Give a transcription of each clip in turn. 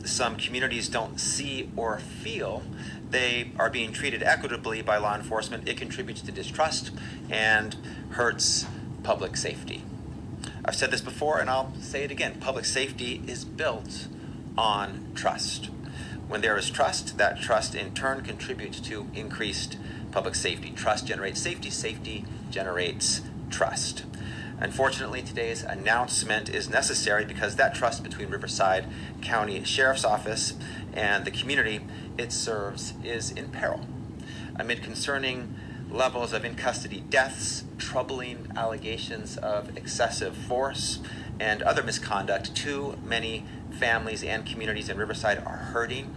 some communities don't see or feel they are being treated equitably by law enforcement, it contributes to distrust and hurts public safety. I've said this before and I'll say it again. Public safety is built on trust. When there is trust, that trust in turn contributes to increased public safety. Trust generates safety, safety generates trust. Unfortunately, today's announcement is necessary because that trust between Riverside County Sheriff's Office and the community it serves is in peril. Amid concerning levels of in-custody deaths, troubling allegations of excessive force, and other misconduct, too many families and communities in Riverside are hurting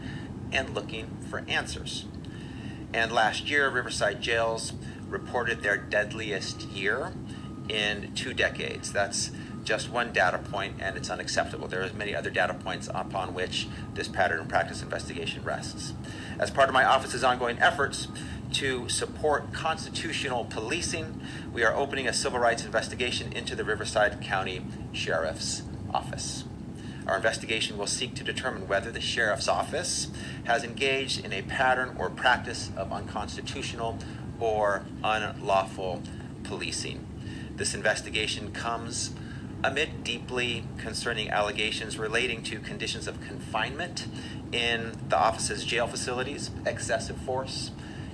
and looking for answers. And last year, Riverside jails reported their deadliest year in 2 decades. That's just one data point, and it's unacceptable. There are many other data points upon which this pattern and practice investigation rests. As part of my office's ongoing efforts to support constitutional policing, we are opening a civil rights investigation into the Riverside County Sheriff's Office. Our investigation will seek to determine whether the Sheriff's Office has engaged in a pattern or practice of unconstitutional or unlawful policing. This investigation comes amid deeply concerning allegations relating to conditions of confinement in the office's jail facilities, excessive force,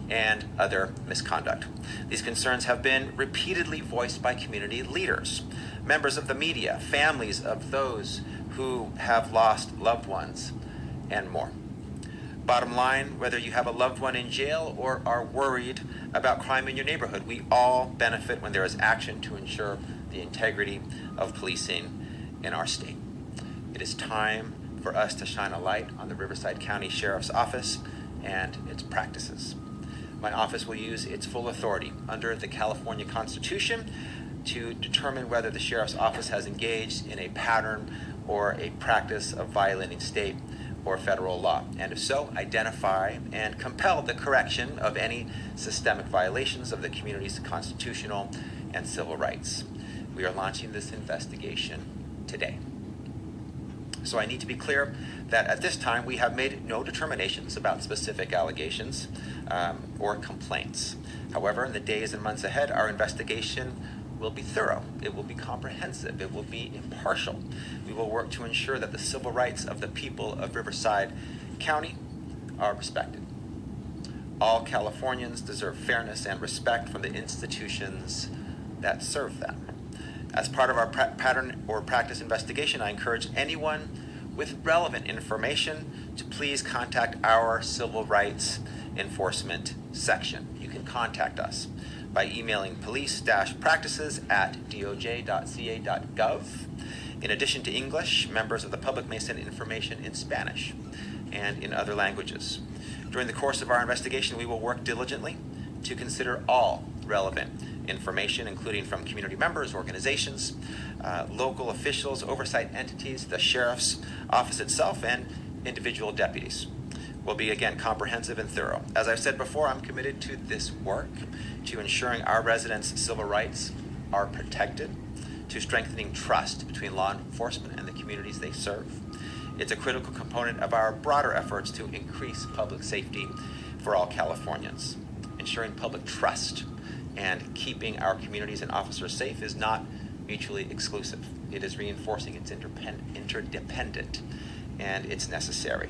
and other misconduct. These concerns have been repeatedly voiced by community leaders, members of the media, families of those who have lost loved ones, and more. Bottom line, whether you have a loved one in jail or are worried about crime in your neighborhood, we all benefit when there is action to ensure the integrity of policing in our state. It is time for us to shine a light on the Riverside County Sheriff's Office and its practices. My office will use its full authority under the California Constitution to determine whether the Sheriff's Office has engaged in a pattern or a practice of violating state or federal law, and if so, identify and compel the correction of any systemic violations of the community's constitutional and civil rights. We are launching this investigation today. So I need to be clear that at this time we have made no determinations about specific allegations or complaints. However, in the days and months ahead, our investigation will be thorough, it will be comprehensive, it will be impartial. We will work to ensure that the civil rights of the people of Riverside County are respected. All Californians deserve fairness and respect from the institutions that serve them. As part of our pattern or practice investigation, I encourage anyone with relevant information to please contact our Civil Rights Enforcement section. You can contact us by emailing police-practices@doj.ca.gov. In addition to English, members of the public may send information in Spanish and in other languages. During the course of our investigation, we will work diligently to consider all relevant information, including from community members, organizations, local officials, oversight entities, the Sheriff's Office itself, and individual deputies. Will be, again, comprehensive and thorough. As I've said before, I'm committed to this work, to ensuring our residents' civil rights are protected, to strengthening trust between law enforcement and the communities they serve. It's a critical component of our broader efforts to increase public safety for all Californians. Ensuring public trust and keeping our communities and officers safe is not mutually exclusive. It is reinforcing, it's interdependent, and it's necessary.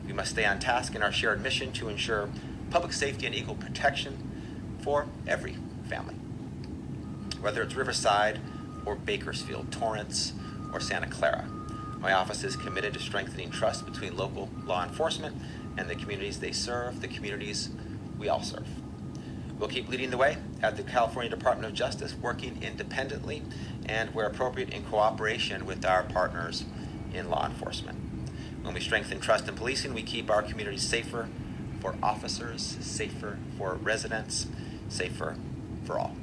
We must stay on task in our shared mission to ensure public safety and equal protection for every family. Whether it's Riverside or Bakersfield, Torrance, or Santa Clara, my office is committed to strengthening trust between local law enforcement and the communities they serve, the communities we all serve. We'll keep leading the way at the California Department of Justice, working independently and, where appropriate, in cooperation with our partners in law enforcement. When we strengthen trust in policing, we keep our communities safer for officers, safer for residents, safer for all.